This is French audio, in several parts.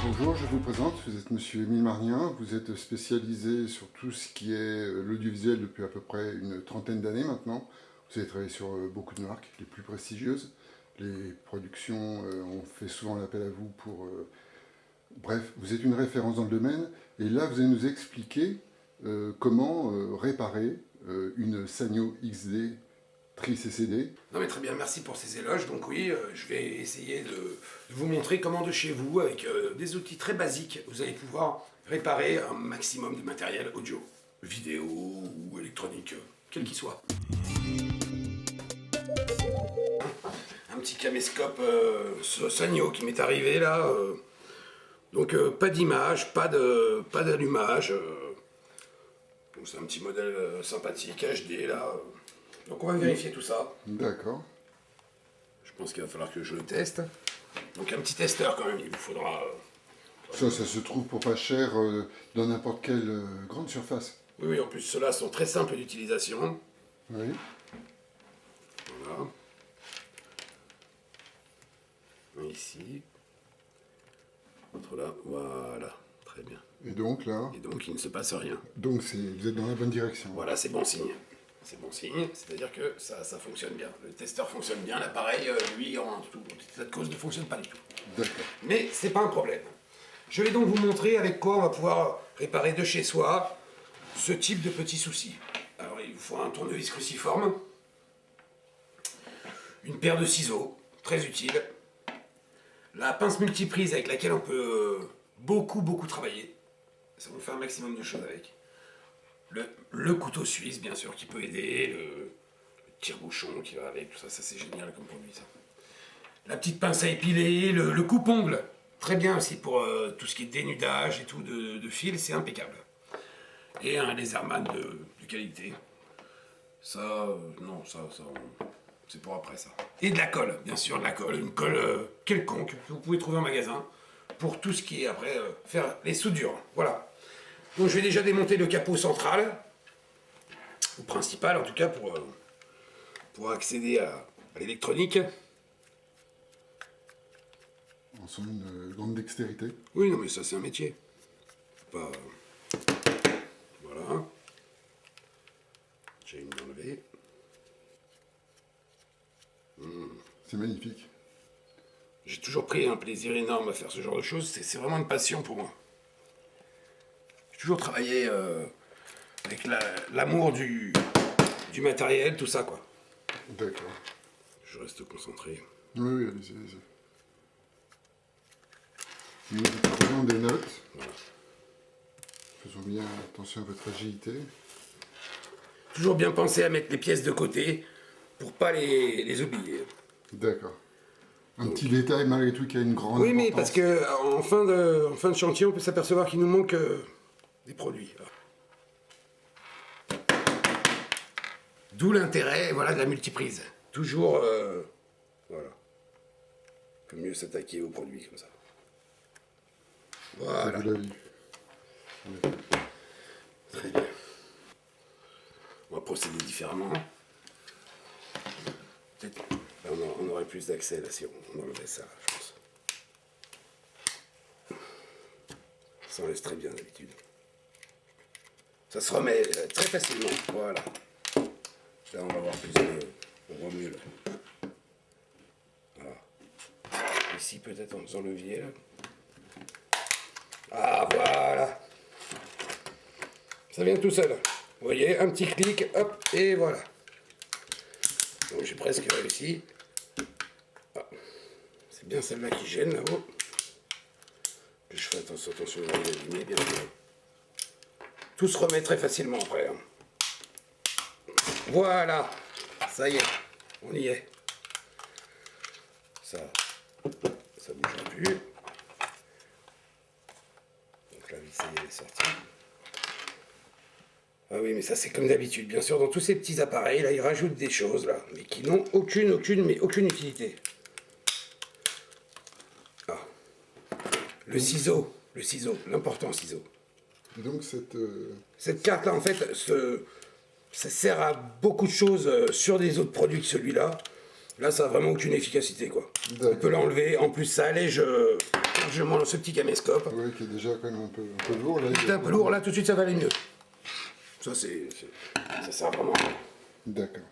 Bonjour, je vous présente, vous êtes Monsieur Émile Marnien, vous êtes spécialisé sur tout ce qui est l'audiovisuel depuis à peu près une trentaine d'années maintenant. Vous avez travaillé sur beaucoup de marques, les plus prestigieuses. Les productions ont fait souvent appel à vous pour... Bref, vous êtes une référence dans le domaine et là vous allez nous expliquer comment réparer une Sanyo XD Tri-CCD. Non mais très bien, merci pour ces éloges. Donc oui, je vais essayer de vous montrer comment de chez vous, avec des outils très basiques, vous allez pouvoir réparer un maximum de matériel audio, vidéo ou électronique, quel qu'il soit. Un petit caméscope Sanyo qui m'est arrivé là. Donc pas d'image, pas d'allumage. C'est un petit modèle sympathique HD là. Donc on va vérifier tout ça. D'accord. Je pense qu'il va falloir que je le teste. Donc un petit testeur quand même, il vous faudra... Ça se trouve pour pas cher dans n'importe quelle grande surface. Oui, oui, en plus ceux-là sont très simples d'utilisation. Oui. Voilà. Un ici. L'autre là, voilà. Très bien. Et donc là... Et donc il ne se passe rien. Donc vous êtes dans la bonne direction. Voilà, c'est bon signe. C'est bon signe, c'est-à-dire que ça fonctionne bien. Le testeur fonctionne bien, l'appareil, lui, en tout état de cause, ne fonctionne pas du tout. D'accord. Mais c'est pas un problème. Je vais donc vous montrer avec quoi on va pouvoir réparer de chez soi ce type de petits soucis. Alors il vous faut un tournevis cruciforme, une paire de ciseaux, très utile, la pince multiprise avec laquelle on peut beaucoup travailler. Ça vous fait un maximum de choses avec. Le couteau suisse, bien sûr, qui peut aider, le tire-bouchon qui va avec, tout ça, ça c'est génial comme produit, ça. La petite pince à épiler, le coupe-ongle, très bien aussi pour tout ce qui est dénudage et tout de fil, c'est impeccable. Et un laserman de qualité. Ça, non, ça c'est pour après, ça. Et de la colle, bien sûr, de la colle, une colle quelconque, que vous pouvez trouver en magasin, pour tout ce qui est après, faire les soudures, voilà. Donc je vais déjà démonter le capot central, ou principal en tout cas, pour accéder à l'électronique. On sent une grande dextérité. Oui, non mais ça c'est un métier. Pas... Voilà. J'ai une d'enlever. C'est magnifique. J'ai toujours pris un plaisir énorme à faire ce genre de choses, c'est vraiment une passion pour moi. J'ai toujours travaillé avec l'amour du matériel, tout ça, quoi. D'accord. Je reste concentré. Oui, allez-y, allez-y. Nous prenons des notes. Voilà. Faisons bien attention à votre agilité. Toujours bien penser à mettre les pièces de côté pour pas les oublier. D'accord. Un petit détail malgré tout qui a une grande Oui, mais importance. parce que en fin de chantier, on peut s'apercevoir qu'il nous manque des produits. D'où l'intérêt, voilà, de la multiprise. Toujours, voilà. Il peut mieux s'attaquer aux produits comme ça. Voilà. Ça, vous l'avez vu. Très bien. On va procéder différemment. Peut-être on aurait plus d'accès là si on enlevait ça, je pense. Ça enlève très bien d'habitude. Ça se remet très facilement, voilà. Là on va voir plus on voit mieux là. Voilà. Ici peut-être en faisant levier là. Ah voilà. Ça vient tout seul. Vous voyez, un petit clic, hop, et voilà. Donc j'ai presque réussi. Ah. C'est bien celle-là qui gêne là-haut. Je fais attention à l'abîmer, bien sûr. Tout se remet très facilement après. Hein. Voilà. Ça y est. On y est. Ça bougera plus. Donc la vis, ça y est, elle est sortie. Ah oui, mais ça c'est comme d'habitude. Bien sûr, dans tous ces petits appareils, là, ils rajoutent des choses, là, mais qui n'ont aucune utilité. Ah. Le ciseau, l'important ciseau. Et donc Cette carte-là, en fait, ça sert à beaucoup de choses sur des autres produits que celui-là. Là, ça a vraiment aucune efficacité, quoi. On peut l'enlever. En plus, ça allège largement ce petit caméscope. Oui, qui est déjà quand même un peu lourd. Là, C'est un peu lourd, là, tout de suite, ça va aller mieux. Ça, ça sert vraiment. D'accord.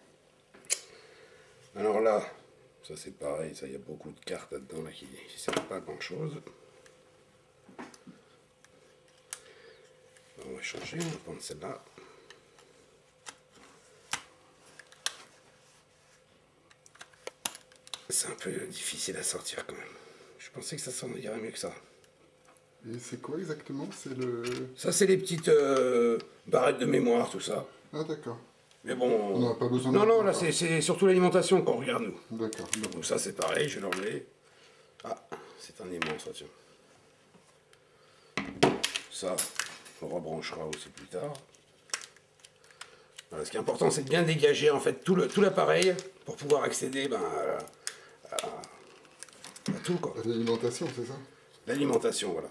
Alors là, ça c'est pareil, ça, il y a beaucoup de cartes là-dedans là, qui ne servent pas à grand-chose. On va changer, on va prendre celle-là. C'est un peu difficile à sortir quand même. Je pensais que ça s'en irait mieux que ça. Et c'est quoi exactement? C'est le... Ça, c'est les petites barrettes de mémoire, tout ça. Ah d'accord. Mais bon... On n'aura pas besoin de... Non, là, c'est surtout l'alimentation qu'on regarde, nous. D'accord. Donc ça, c'est pareil, je vais l'enlever. Ah, c'est un aimant, ça, tiens. Ça, on rebranchera aussi plus tard. Voilà, ce qui est important, c'est de bien dégager, en fait, tout l'appareil pour pouvoir accéder à tout, quoi. L'alimentation, c'est ça? L'alimentation, voilà.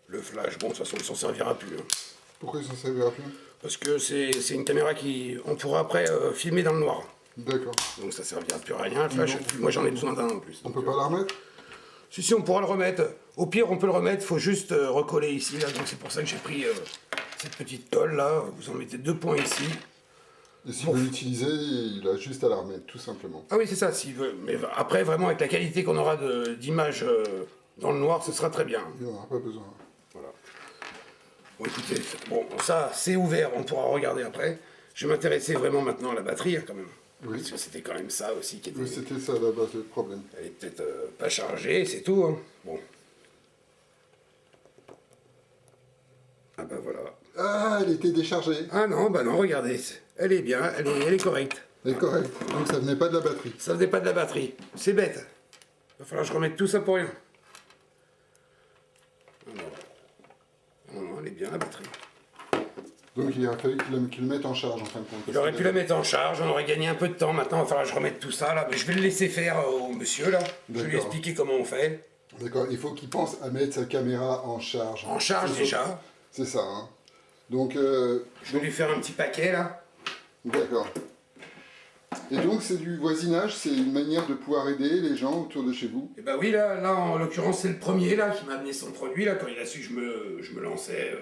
Le flash, bon, de toute façon, il s'en servira plus. Hein. Pourquoi il s'en servira plus? Parce que c'est une caméra on pourra après filmer dans le noir. D'accord. Donc ça servira plus à rien, le flash. Moi, j'en ai besoin d'un en plus. On Donc, peut pas la remettre? Si, on pourra le remettre. Au pire, on peut le remettre, il faut juste recoller ici, là. Donc c'est pour ça que j'ai pris cette petite colle, là. Vous en mettez 2 points ici. Et s'il veut l'utiliser, il a juste à la remettre, tout simplement. Ah oui, c'est ça, s'il veut. Mais après, vraiment, avec la qualité qu'on aura d'image dans le noir, ce sera très bien. Il n'en aura pas besoin. Voilà. Bon, écoutez, bon, ça, c'est ouvert, on pourra regarder après. Je vais m'intéresser vraiment maintenant à la batterie, hein, quand même. Oui. Parce que c'était quand même ça aussi qui était... Oui, c'était ça la base, le problème. Elle est peut-être pas chargée, c'est tout. Hein. Bon. Ah bah voilà. Ah, elle était déchargée. Ah non, bah non, regardez. Elle est bien, elle est correcte. Elle est correcte. Donc ça venait pas de la batterie. Ça venait pas de la batterie. C'est bête. Il va falloir que je remette tout ça pour rien. Non, elle est bien la batterie. Donc il a fallu qu'il le mette en charge en fin de compte. Il aurait pu la mettre en charge, on aurait gagné un peu de temps. Maintenant, il va falloir que je remette tout ça là. Mais je vais le laisser faire au monsieur là. Je vais lui expliquer comment on fait. D'accord, il faut qu'il pense à mettre sa caméra en charge. En charge déjà. C'est ça, hein. Donc... je vais lui faire un petit paquet là. D'accord. Et donc c'est du voisinage, c'est une manière de pouvoir aider les gens autour de chez vous? Et bah oui, là en l'occurrence, c'est le premier là qui m'a amené son produit là, quand il a su que je me lançais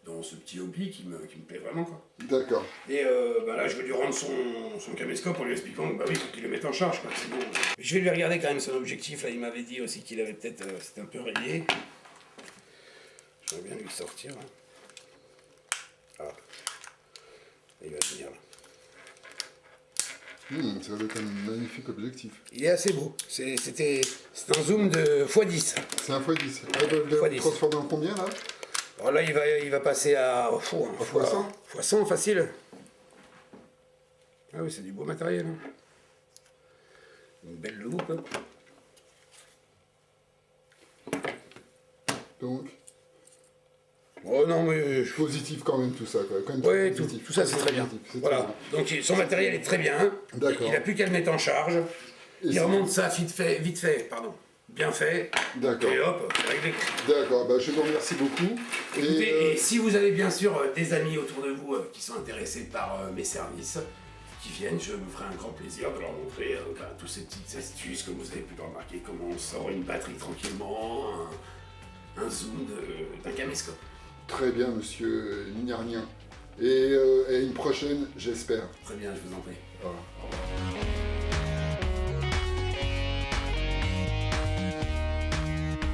dans ce petit hobby qui me plaît vraiment, quoi. D'accord. Et bah là, je vais lui rendre son caméscope en lui expliquant que bah oui, il faut qu'il le mette en charge, quoi. Sinon, je vais lui regarder quand même son objectif là, il m'avait dit aussi qu'il avait peut-être, c'était un peu rayé. Je vais bien lui sortir là. Ah. Il va venir là. Ça va être un magnifique objectif. Il est assez beau. C'est un zoom de x10. C'est un x10. Ah, vous le transformer en combien là? Alors là, il va passer à x100 facile. Ah oui, c'est du beau matériel. Hein. Une belle loupe. Donc... Oh non, mais... Positif quand même tout ça, quoi. Oui, tout ça c'est très bien. Voilà. Donc son matériel est très bien. D'accord. Il n'a plus qu'à le mettre en charge. Il remonte ça vite fait, bien fait. D'accord. Et hop, c'est réglé. D'accord, bah, je vous remercie beaucoup. Écoutez, et si vous avez bien sûr des amis autour de vous qui sont intéressés par mes services, qui viennent, je me ferai un grand plaisir de leur montrer toutes ces petites astuces, comme vous avez pu le remarquer, comment on sort une batterie tranquillement, un zoom d'un caméscope. Très bien, monsieur Mignarnien. Et une prochaine, j'espère. Très bien, je vous en prie. Voilà.